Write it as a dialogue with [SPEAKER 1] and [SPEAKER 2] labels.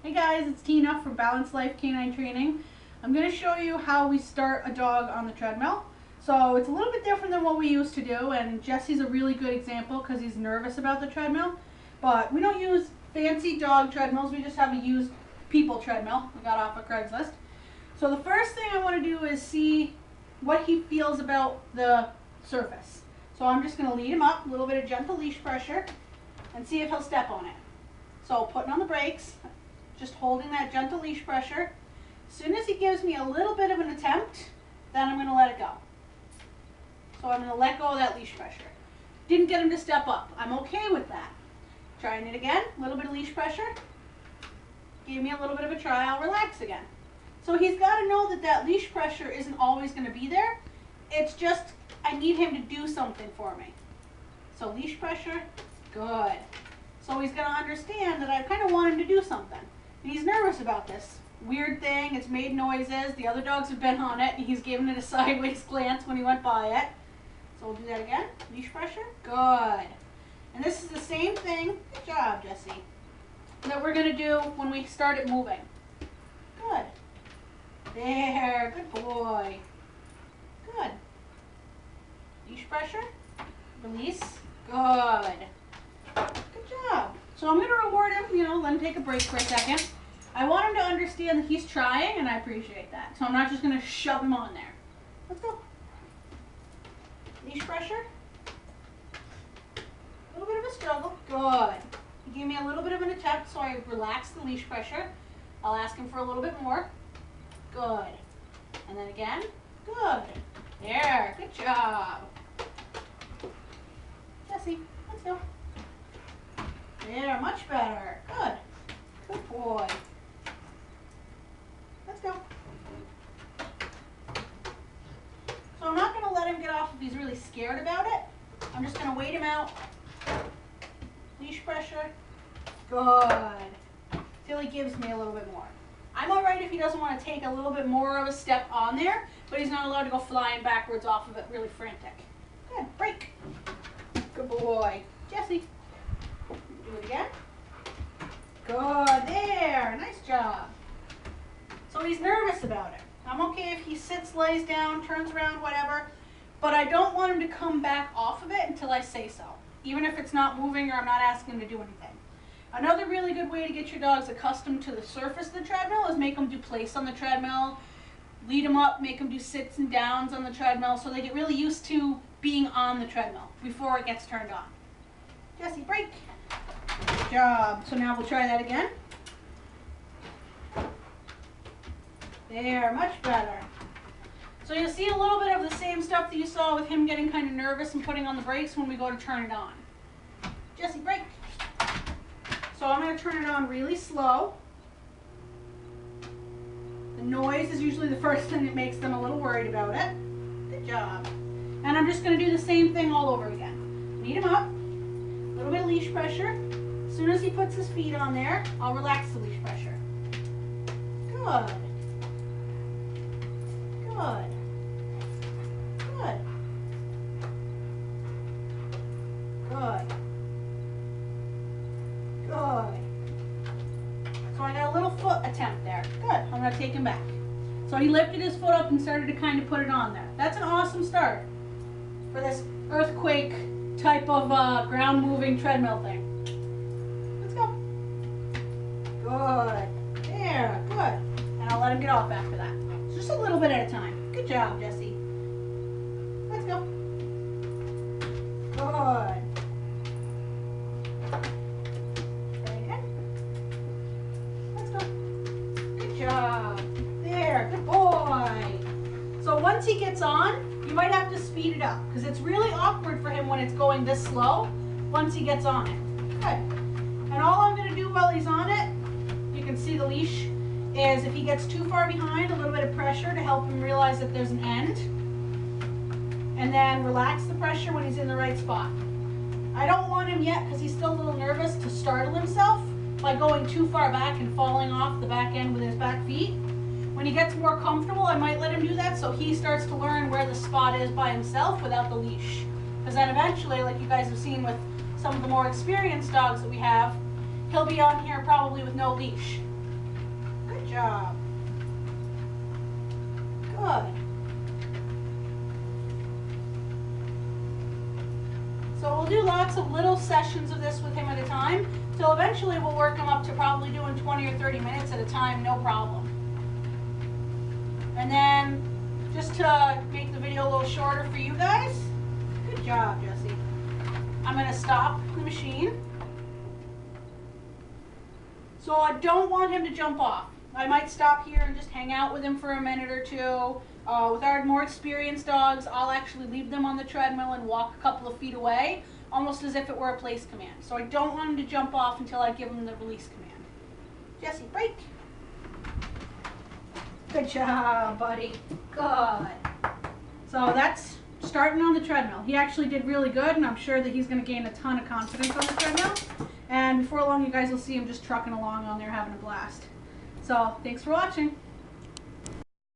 [SPEAKER 1] Hey guys, it's Tina from Balanced Life Canine Training. I'm going to show you how we start a dog on the treadmill. So it's a little bit different than what we used to do, and Jesse's a really good example because he's nervous about the treadmill. But we don't use fancy dog treadmills, we just have a used people treadmill we got off of Craigslist. So the first thing I want to do is see what he feels about the surface. So I'm just going to lead him up, a little bit of gentle leash pressure, and see if he'll step on it. So putting on the brakes, just holding that gentle leash pressure. As soon as he gives me a little bit of an attempt, then I'm going to let it go. So I'm going to let go of that leash pressure. Didn't get him to step up. I'm okay with that. Trying it again, a little bit of leash pressure. Gave me a little bit of a try, I'll relax again. So he's got to know that that leash pressure isn't always going to be there. It's just, I need him to do something for me. So leash pressure, good. So he's going to understand that I kind of want him to do something. And he's nervous about this. Weird thing, it's made noises. The other dogs have been on it, and he's given it a sideways glance when he went by it. So we'll do that again. Leash pressure, good. And this is the same thing, good job, Jesse, that we're going to do when we start it moving. Good. There, good boy. Good. Leash pressure, release, good. Good job. So I'm going to reward him, let him take a break for a second. I want him to understand that he's trying, and I appreciate that. So I'm not just going to shove him on there. Let's go. Leash pressure. A little bit of a struggle. Good. He gave me a little bit of an attempt, so I relaxed the leash pressure. I'll ask him for a little bit more. Good. And then again. Good. There. Good job. Jesse, let's go. There, much better. Good. Good boy. Let's go. So I'm not going to let him get off if he's really scared about it. I'm just going to wait him out. Leash pressure. Good. Till he gives me a little bit more. I'm alright if he doesn't want to take a little bit more of a step on there, but he's not allowed to go flying backwards off of it really frantic. Good. Break. Good boy. Jesse. Do it again. Good, there, nice job. So he's nervous about it. I'm okay if he sits, lays down, turns around, whatever, but I don't want him to come back off of it until I say so, even if it's not moving or I'm not asking him to do anything. Another really good way to get your dogs accustomed to the surface of the treadmill is make them do place on the treadmill, lead them up, make them do sits and downs on the treadmill so they get really used to being on the treadmill before it gets turned on. Jesse, break. Good job. So now we'll try that again. There, much better. So you'll see a little bit of the same stuff that you saw with him getting kind of nervous and putting on the brakes when we go to turn it on. Jesse, break. So I'm going to turn it on really slow. The noise is usually the first thing that makes them a little worried about it. Good job. And I'm just going to do the same thing all over again. Lead him up. A little bit of leash pressure. As soon as he puts his feet on there, I'll relax the leash pressure. Good. Good. Good. Good. Good. So I got a little foot attempt there. Good. I'm going to take him back. So he lifted his foot up and started to kind of put it on there. That's an awesome start for this earthquake type of ground moving treadmill thing. Let's go. Good. There. Good. And I'll let him get off after that. So just a little bit at a time. Good job, Jesse. Let's go. Good. Try again. Let's go. Good job. There. Good boy. So once he gets on, you might have to speed it up because it's really awkward for him when it's going this slow once he gets on it. Good. And all I'm going to do while he's on it, you can see the leash, is if he gets too far behind, a little bit of pressure to help him realize that there's an end. And then relax the pressure when he's in the right spot. I don't want him yet, because he's still a little nervous, to startle himself by going too far back and falling off the back end with his back feet. When he gets more comfortable, I might let him do that so he starts to learn where the spot is by himself without the leash. Because then eventually, like you guys have seen with some of the more experienced dogs that we have, he'll be on here probably with no leash. job. Good. So we'll do lots of little sessions of this with him at a time, till eventually we'll work him up to probably doing 20 or 30 minutes at a time, no problem. And then, just to make the video a little shorter for you guys, good job, Jesse. I'm going to stop the machine. So I don't want him to jump off. I might stop here and just hang out with him for a minute or two. With our more experienced dogs, I'll actually leave them on the treadmill and walk a couple of feet away, almost as if it were a place command. So I don't want him to jump off until I give him the release command. Jesse, break. Good job, buddy. Good. So that's starting on the treadmill. He actually did really good, and I'm sure that he's going to gain a ton of confidence on the treadmill. And before long, you guys will see him just trucking along on there having a blast. So thanks for watching.